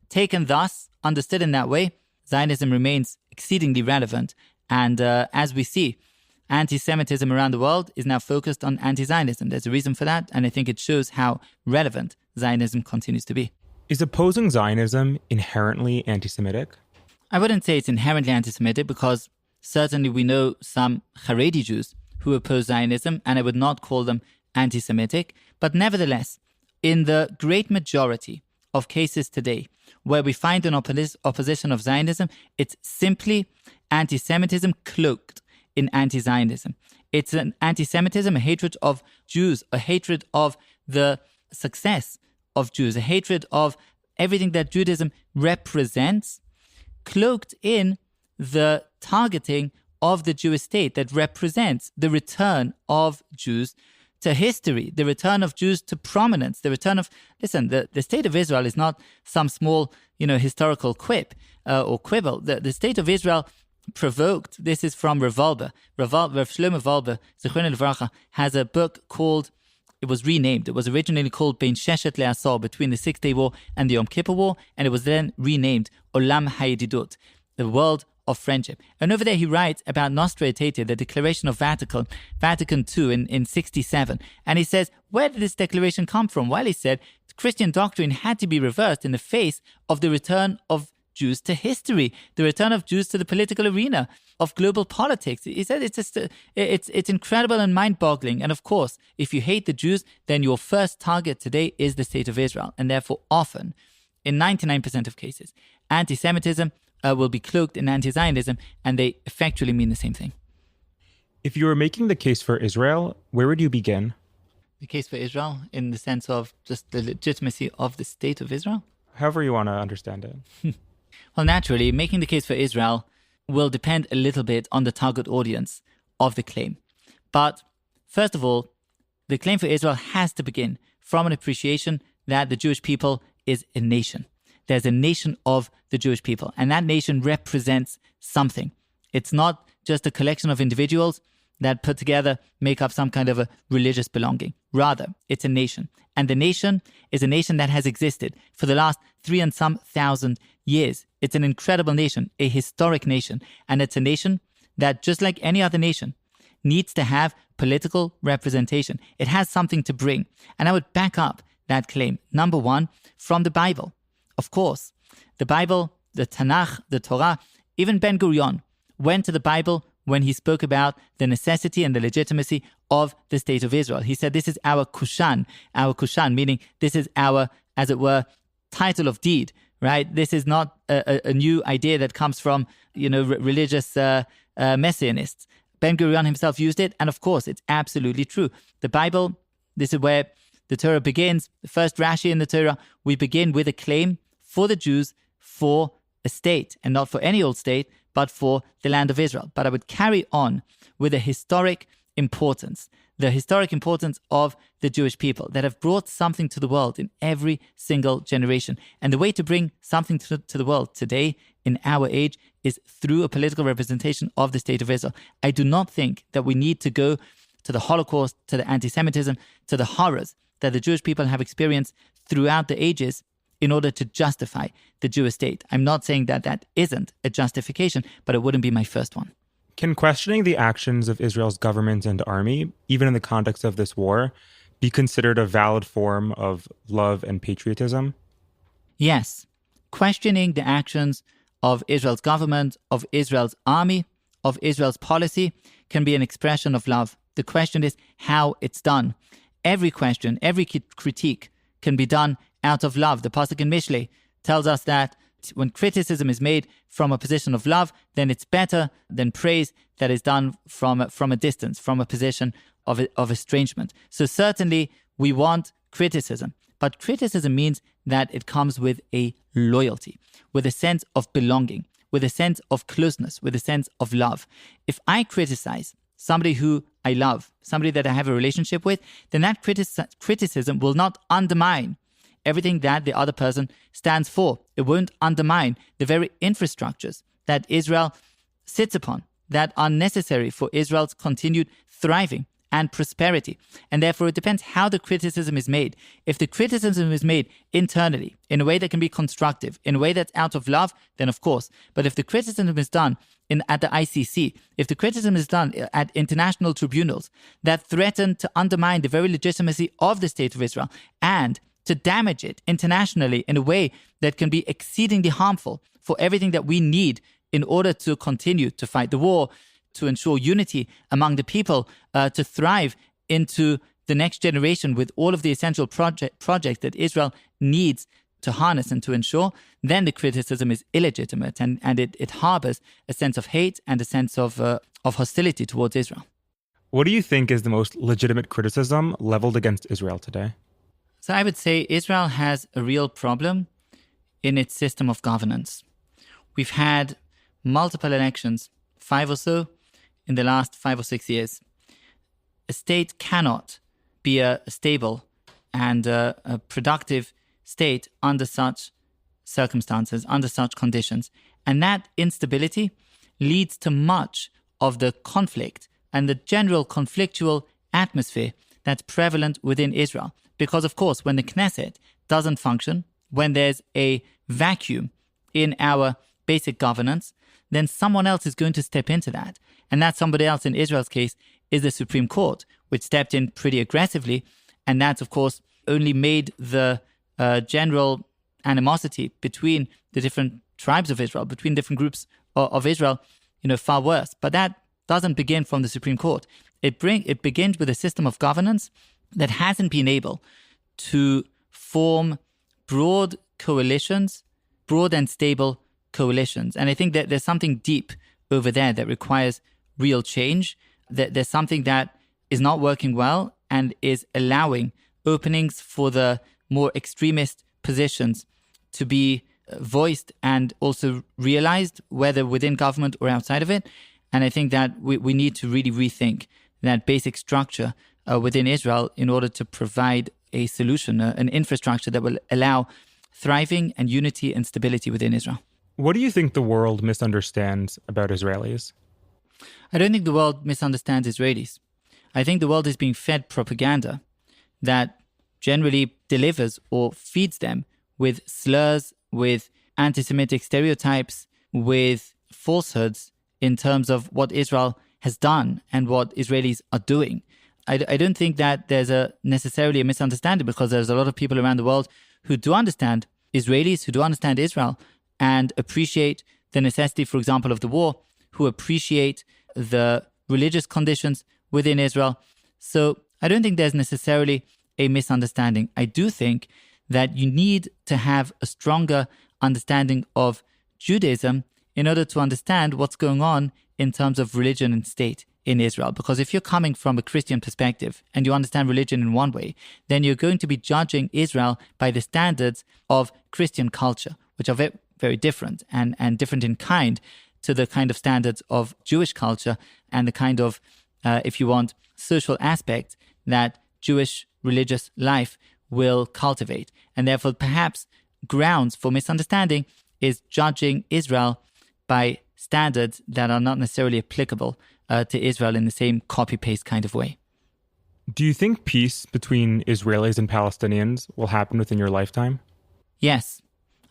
taken thus, understood in that way, Zionism remains exceedingly relevant. And as we see, anti-Semitism around the world is now focused on anti-Zionism. There's a reason for that, and I think it shows how relevant Zionism continues to be. Is opposing Zionism inherently anti-Semitic? I wouldn't say it's inherently anti-Semitic, because certainly we know some Haredi Jews who oppose Zionism, and I would not call them anti-Semitic. But nevertheless, in the great majority of cases today where we find an opposition of Zionism, it's simply anti-Semitism cloaked in anti-Zionism. It's an anti-Semitism, a hatred of Jews, a hatred of the success of Jews, a hatred of everything that Judaism represents, cloaked in the targeting of the Jewish state that represents the return of Jews to history, the return of Jews to prominence, the return of, the state of Israel is not some small, historical quip or quibble. The state of Israel provoked, this is from Rav Shlomo Wolbe, Zichrono Livracha, has a book called, it was renamed. It was originally called Bein Sheshet Le'asor, between the 6 Day War and the Yom Kippur War, and it was then renamed Olam HaYedidut, the world of friendship. And over there he writes about Nostra Aetate, the declaration of Vatican II in 67. And he says, where did this declaration come from? Well, he said, Christian doctrine had to be reversed in the face of the return of Jews to history, the return of Jews to the political arena of global politics. He said it's incredible and mind-boggling. And of course, if you hate the Jews, then your first target today is the state of Israel. And therefore, often, in 99% of cases, anti-Semitism will be cloaked in anti-Zionism, and they effectually mean the same thing. If you were making the case for Israel, where would you begin? The case for Israel in the sense of just the legitimacy of the state of Israel? However you want to understand it. Well, naturally, making the case for Israel will depend a little bit on the target audience of the claim. But first of all, the claim for Israel has to begin from an appreciation that the Jewish people is a nation. There's a nation of the Jewish people, and that nation represents something. It's not just a collection of individuals that put together make up some kind of a religious belonging. Rather, it's a nation. And the nation is a nation that has existed for the last 3 and some thousand years. It's an incredible nation, a historic nation. And it's a nation that, just like any other nation, needs to have political representation. It has something to bring. And I would back up that claim, number one, from the Bible. Of course, the Bible, the Tanakh, the Torah, even Ben Gurion went to the Bible when he spoke about the necessity and the legitimacy of the state of Israel. He said, this is our kushan, meaning this is our, as it were, title of deed, right? This is not a new idea that comes from, religious messianists. Ben Gurion himself used it, and of course, it's absolutely true. The Bible, this is where the Torah begins. The first Rashi in the Torah, we begin with a claim for the Jews for a state, and not for any old state, but for the land of Israel. But I would carry on with the historic importance of the Jewish people that have brought something to the world in every single generation. And the way to bring something to the world today, in our age, is through a political representation of the state of Israel. I do not think that we need to go to the Holocaust, to the anti-Semitism, to the horrors that the Jewish people have experienced throughout the ages in order to justify the Jewish state. I'm not saying that that isn't a justification, but it wouldn't be my first one. Can questioning the actions of Israel's government and army, even in the context of this war, be considered a valid form of love and patriotism? Yes. Questioning the actions of Israel's government, of Israel's army, of Israel's policy can be an expression of love. The question is how it's done. Every question, every critique can be done out of love. The Pasuk in Mishlei tells us that when criticism is made from a position of love, then it's better than praise that is done from a distance, from a position of estrangement. So certainly we want criticism, but criticism means that it comes with a loyalty, with a sense of belonging, with a sense of closeness, with a sense of love. If I criticize somebody who I love, somebody that I have a relationship with, then that criticism will not undermine everything that the other person stands for. It won't undermine the very infrastructures that Israel sits upon, that are necessary for Israel's continued thriving and prosperity. And therefore, it depends how the criticism is made. If the criticism is made internally, in a way that can be constructive, in a way that's out of love, then of course. But if the criticism is done at the ICC, if the criticism is done at international tribunals that threaten to undermine the very legitimacy of the State of Israel and to damage it internationally in a way that can be exceedingly harmful for everything that we need in order to continue to fight the war, to ensure unity among the people, to thrive into the next generation with all of the essential projects that Israel needs to harness and to ensure, then the criticism is illegitimate and it harbors a sense of hate and a sense of hostility towards Israel. What do you think is the most legitimate criticism leveled against Israel today? So I would say Israel has a real problem in its system of governance. We've had multiple elections, 5 or so, in the last 5 or 6 years. A state cannot be a stable and a productive state under such circumstances, under such conditions. And that instability leads to much of the conflict and the general conflictual atmosphere that's prevalent within Israel. Because, of course, when the Knesset doesn't function, when there's a vacuum in our basic governance, then someone else is going to step into that. And that somebody else, in Israel's case, is the Supreme Court, which stepped in pretty aggressively. And that's, of course, only made the general animosity between the different tribes of Israel, between different groups of Israel, far worse. But that doesn't begin from the Supreme Court. It begins with a system of governance that hasn't been able to form broad coalitions, broad and stable coalitions. And I think that there's something deep over there that requires real change, that there's something that is not working well and is allowing openings for the more extremist positions to be voiced and also realized, whether within government or outside of it. And I think that we need to really rethink that basic structure within Israel in order to provide a solution, an infrastructure that will allow thriving and unity and stability within Israel. What do you think the world misunderstands about Israelis? I don't think the world misunderstands Israelis. I think the world is being fed propaganda that generally delivers or feeds them with slurs, with antisemitic stereotypes, with falsehoods in terms of what Israel has done and what Israelis are doing. I don't think that there's necessarily a misunderstanding, because there's a lot of people around the world who do understand Israelis, who do understand Israel and appreciate the necessity, for example, of the war, who appreciate the religious conditions within Israel. So I don't think there's necessarily a misunderstanding. I do think that you need to have a stronger understanding of Judaism in order to understand what's going on in terms of religion and state in Israel. Because if you're coming from a Christian perspective and you understand religion in one way, then you're going to be judging Israel by the standards of Christian culture, which are very, very different and different in kind to the kind of standards of Jewish culture and the kind of, if you want, social aspect that Jewish religious life will cultivate. And therefore, perhaps grounds for misunderstanding is judging Israel by standards that are not necessarily applicable to Israel in the same copy-paste kind of way. Do you think peace between Israelis and Palestinians will happen within your lifetime? Yes.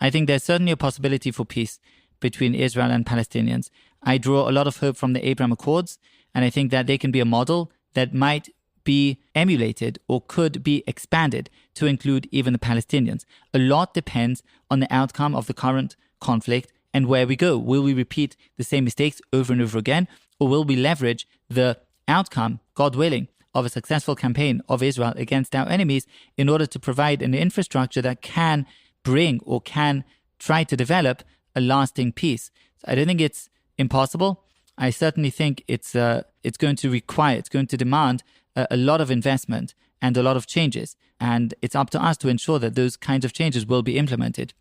I think there's certainly a possibility for peace between Israel and Palestinians. I draw a lot of hope from the Abraham Accords, and I think that they can be a model that might be emulated or could be expanded to include even the Palestinians. A lot depends on the outcome of the current conflict and where we go. Will we repeat the same mistakes over and over again, or will we leverage the outcome, God willing, of a successful campaign of Israel against our enemies in order to provide an infrastructure that can bring or can try to develop a lasting peace? So I don't think it's impossible. I certainly think it's going to demand a lot of investment and a lot of changes. And it's up to us to ensure that those kinds of changes will be implemented.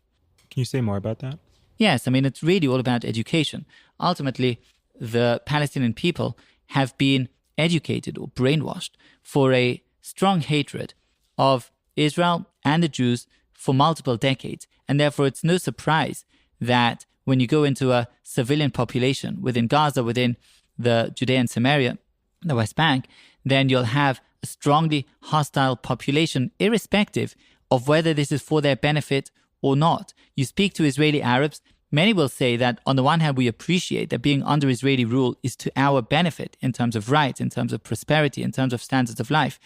Can you say more about that? Yes, I mean, it's really all about education. Ultimately, the Palestinian people have been educated or brainwashed for a strong hatred of Israel and the Jews for multiple decades. And therefore, it's no surprise that when you go into a civilian population within Gaza, within the Judea and Samaria, the West Bank, then you'll have a strongly hostile population, irrespective of whether this is for their benefit or not. You speak to Israeli Arabs, many will say that on the one hand, we appreciate that being under Israeli rule is to our benefit in terms of rights, in terms of prosperity, in terms of standards of life.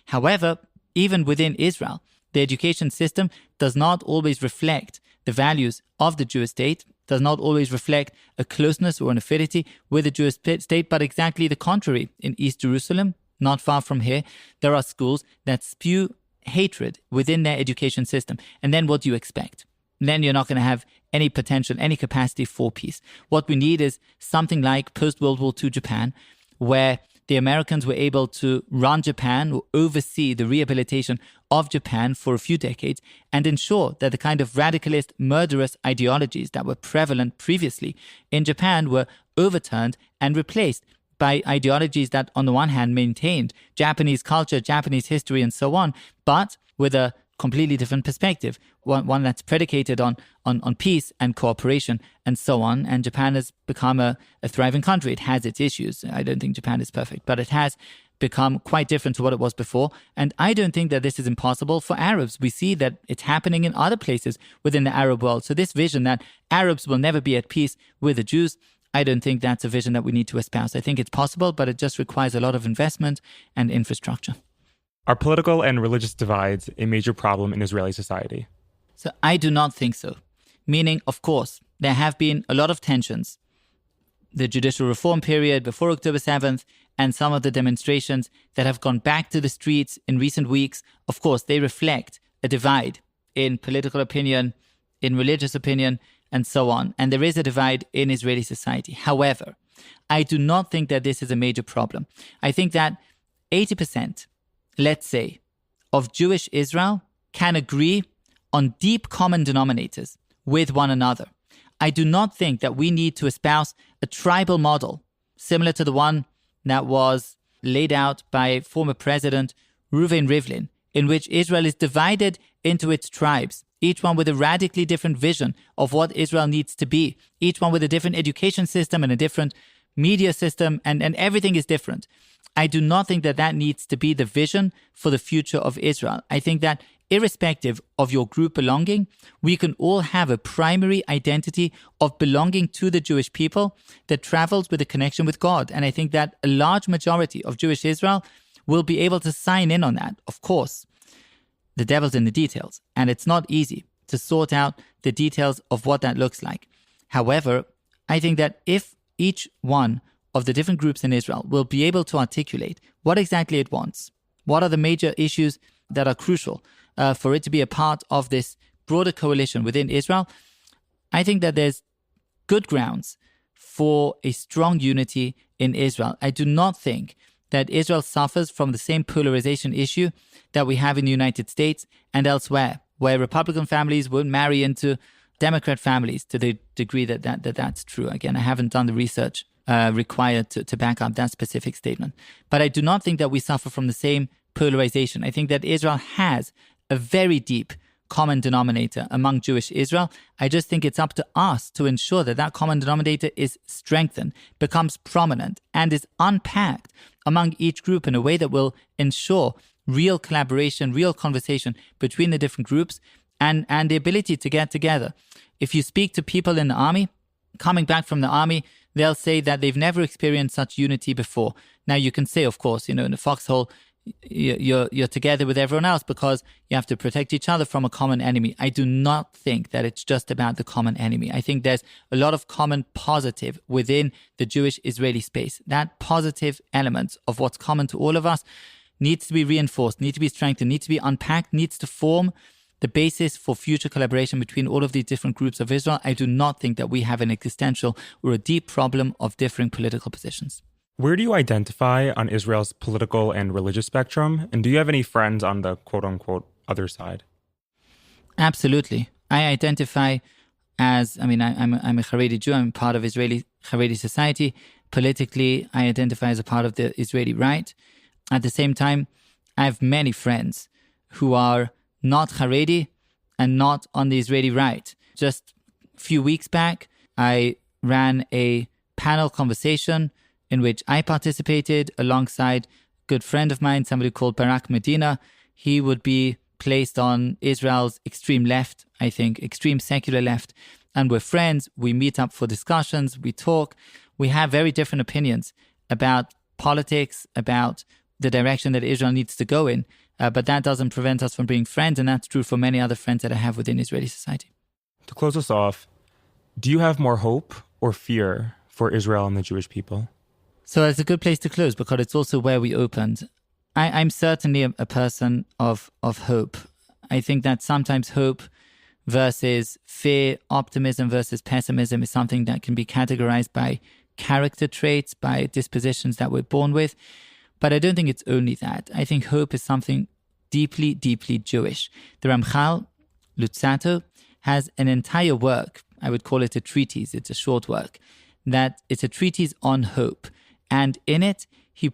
However, even within Israel, the education system does not always reflect the values of the Jewish state, does not always reflect a closeness or an affinity with the Jewish state, but exactly the contrary. In East Jerusalem, not far from here, there are schools that spew hatred within their education system. And then what do you expect? Then you're not going to have any potential, any capacity for peace. What we need is something like post-World War II Japan, where the Americans were able to run Japan or oversee the rehabilitation of Japan for a few decades and ensure that the kind of radicalist, murderous ideologies that were prevalent previously in Japan were overturned and replaced by ideologies that, on the one hand, maintained Japanese culture, Japanese history, and so on, but with a completely different perspective, one that's predicated on peace and cooperation and so on. And Japan has become a thriving country. It has its issues. I don't think Japan is perfect, but it has become quite different to what it was before. And I don't think that this is impossible for Arabs. We see that it's happening in other places within the Arab world. So this vision that Arabs will never be at peace with the Jews, I don't think that's a vision that we need to espouse. I think it's possible, but it just requires a lot of investment and infrastructure. Are political and religious divides a major problem in Israeli society? So I do not think so. Meaning, of course, there have been a lot of tensions. The judicial reform period before October 7th and some of the demonstrations that have gone back to the streets in recent weeks, of course, they reflect a divide in political opinion, in religious opinion, and so on. And there is a divide in Israeli society. However, I do not think that this is a major problem. I think that 80%, let's say, of Jewish Israel can agree on deep common denominators with one another. I do not think that we need to espouse a tribal model similar to the one that was laid out by former President Reuven Rivlin, in which Israel is divided into its tribes, each one with a radically different vision of what Israel needs to be, each one with a different education system and a different media system, and everything is different. I do not think that that needs to be the vision for the future of Israel. I think that irrespective of your group belonging, we can all have a primary identity of belonging to the Jewish people that travels with a connection with God. And I think that a large majority of Jewish Israel will be able to sign in on that. Of course, the devil's in the details, and it's not easy to sort out the details of what that looks like. However, I think that if each one of the different groups in Israel will be able to articulate what exactly it wants, what are the major issues that are crucial for it to be a part of this broader coalition within Israel, I think that there's good grounds for a strong unity in Israel. I do not think that Israel suffers from the same polarization issue that we have in the United States and elsewhere, where Republican families won't marry into Democrat families to the degree that's true. Again, I haven't done the research required to back up that specific statement. But I do not think that we suffer from the same polarization. I think that Israel has a very deep common denominator among Jewish Israel. I just think it's up to us to ensure that that common denominator is strengthened, becomes prominent, and is unpacked among each group in a way that will ensure real collaboration, real conversation between the different groups, and the ability to get together. If you speak to people in the army, coming back from the army, they'll say that they've never experienced such unity before. Now, you can say, of course, in the foxhole, you're together with everyone else because you have to protect each other from a common enemy. I do not think that it's just about the common enemy. I think there's a lot of common positive within the Jewish-Israeli space. That positive element of what's common to all of us needs to be reinforced, needs to be strengthened, needs to be unpacked, needs to form the basis for future collaboration between all of these different groups of Israel. I do not think that we have an existential or a deep problem of differing political positions. Where do you identify on Israel's political and religious spectrum? And do you have any friends on the quote-unquote other side? Absolutely. I identify as, I'm a Haredi Jew. I'm part of Israeli Haredi society. Politically, I identify as a part of the Israeli right. At the same time, I have many friends who are not Haredi and not on the Israeli right. Just a few weeks back, I ran a panel conversation in which I participated alongside good friend of mine, somebody called Barak Medina. He would be placed on Israel's extreme left, I think, extreme secular left. And we're friends. We meet up for discussions. We talk. We have very different opinions about politics, about the direction that Israel needs to go in. But that doesn't prevent us from being friends. And that's true for many other friends that I have within Israeli society. To close us off, do you have more hope or fear for Israel and the Jewish people? So it's a good place to close because it's also where we opened. I'm certainly a person of hope. I think that sometimes hope versus fear, optimism versus pessimism is something that can be categorized by character traits, by dispositions that we're born with. But I don't think it's only that. I think hope is something deeply, deeply Jewish. The Ramchal, Lutzato, has an entire work. I would call it a treatise. It's a short work. That it's a treatise on hope. And in it, he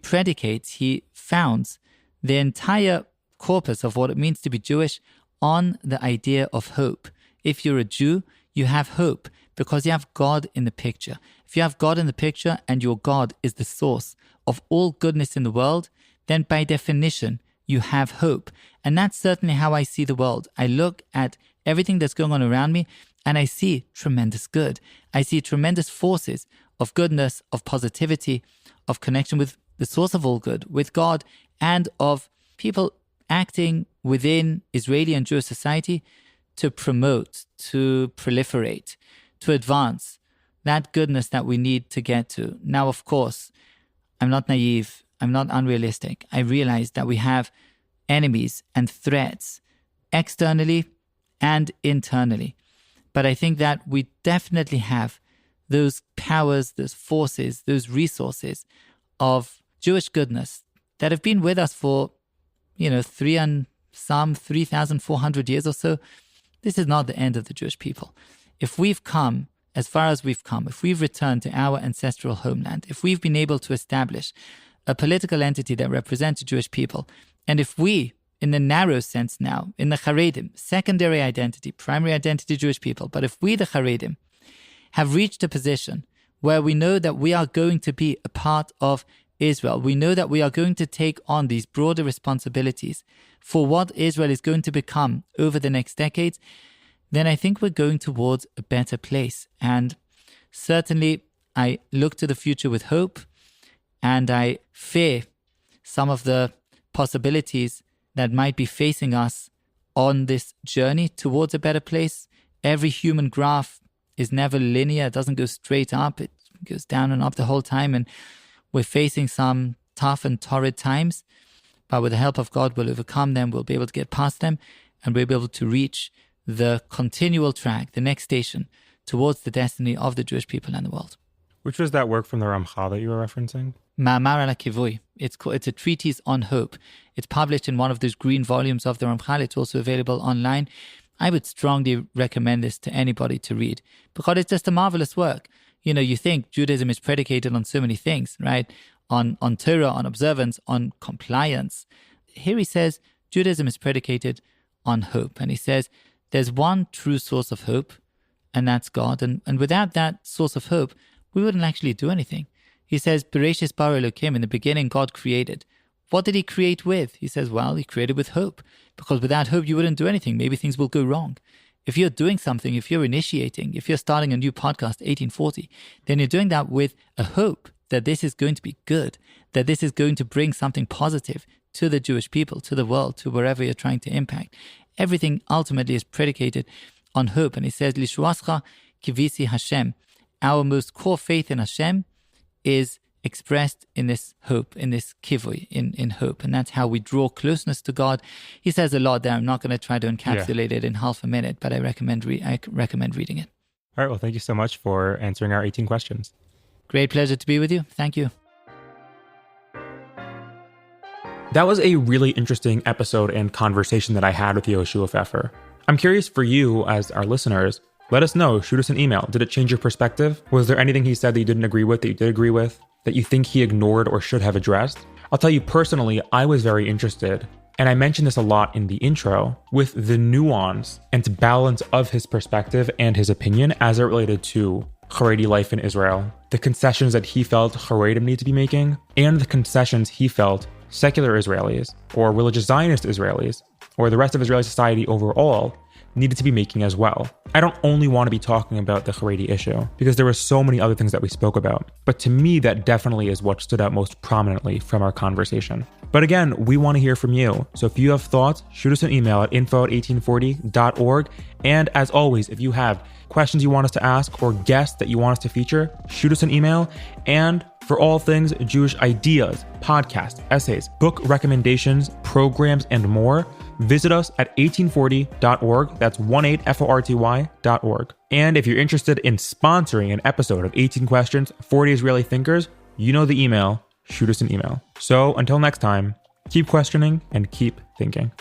founds the entire corpus of what it means to be Jewish on the idea of hope. If you're a Jew, you have hope because you have God in the picture. If you have God in the picture and your God is the source of all goodness in the world, then by definition, you have hope. And that's certainly how I see the world. I look at everything that's going on around me and I see tremendous good. I see tremendous forces of goodness, of positivity, of connection with the source of all good, with God, and of people acting within Israeli and Jewish society to promote, to proliferate, to advance that goodness that we need to get to. Now, of course, I'm not naive. I'm not unrealistic. I realize that we have enemies and threats externally and internally. But I think that we definitely have those powers, those forces, those resources of Jewish goodness that have been with us for, 3,400 years or so. This is not the end of the Jewish people. If we've come as far as we've come, if we've returned to our ancestral homeland, if we've been able to establish a political entity that represents the Jewish people, and if we, in the narrow sense now, in the Haredim, secondary identity, primary identity Jewish people, but if we, the Haredim, have reached a position where we know that we are going to be a part of Israel, we know that we are going to take on these broader responsibilities for what Israel is going to become over the next decades, then I think we're going towards a better place. And certainly I look to the future with hope, and I fear some of the possibilities that might be facing us on this journey towards a better place. Every human graph is never linear. It doesn't go straight up. It goes down and up the whole time. And we're facing some tough and torrid times. But with the help of God, we'll overcome them. We'll be able to get past them. And we'll be able to reach the continual track, the next station, towards the destiny of the Jewish people and the world. Which was that work from the Ramchal that you were referencing? Ma'amar ala Kivui. It's a treatise on hope. It's published in one of those green volumes of the Ramchal. It's also available online. I would strongly recommend this to anybody to read because it's just a marvelous work. You think Judaism is predicated on so many things, right? On Torah, on observance, on compliance. Here he says Judaism is predicated on hope. And he says there's one true source of hope, and that's God. And without that source of hope, we wouldn't actually do anything. He says, Bereshis bara Elokim, in the beginning God created. What did he create with? He says, well, he created with hope. Because without hope, you wouldn't do anything. Maybe things will go wrong. If you're doing something, if you're initiating, if you're starting a new podcast, 1840, then you're doing that with a hope that this is going to be good, that this is going to bring something positive to the Jewish people, to the world, to wherever you're trying to impact. Everything ultimately is predicated on hope. And he says, Lishuascha kivisi Hashem. Our most core faith in Hashem is expressed in this hope, in this kivui, in hope. And that's how we draw closeness to God. He says a lot there. I'm not going to try to encapsulate it in half a minute, but I recommend reading it. All right. Well, thank you so much for answering our 18 questions. Great pleasure to be with you. Thank you. That was a really interesting episode and conversation that I had with Yehoshua Pfeffer. I'm curious for you, as our listeners, let us know. Shoot us an email. Did it change your perspective? Was there anything he said that you didn't agree with, that you did agree with, that you think he ignored or should have addressed? I'll tell you personally, I was very interested, and I mentioned this a lot in the intro, with the nuance and balance of his perspective and his opinion as it related to Haredi life in Israel, the concessions that he felt Haredim need to be making, and the concessions he felt secular Israelis, or religious Zionist Israelis, or the rest of Israeli society overall needed to be making as well. I don't only want to be talking about the Haredi issue, because there were so many other things that we spoke about. But to me, that definitely is what stood out most prominently from our conversation. But again, we want to hear from you. So if you have thoughts, shoot us an email at info@1840.org. And as always, if you have questions you want us to ask or guests that you want us to feature, shoot us an email. And for all things Jewish ideas, podcasts, essays, book recommendations, programs, and more, visit us at 1840.org. That's 18forty.org. And if you're interested in sponsoring an episode of 18 Questions, 40 Israeli Thinkers, you know the email. Shoot us an email. So until next time, keep questioning and keep thinking.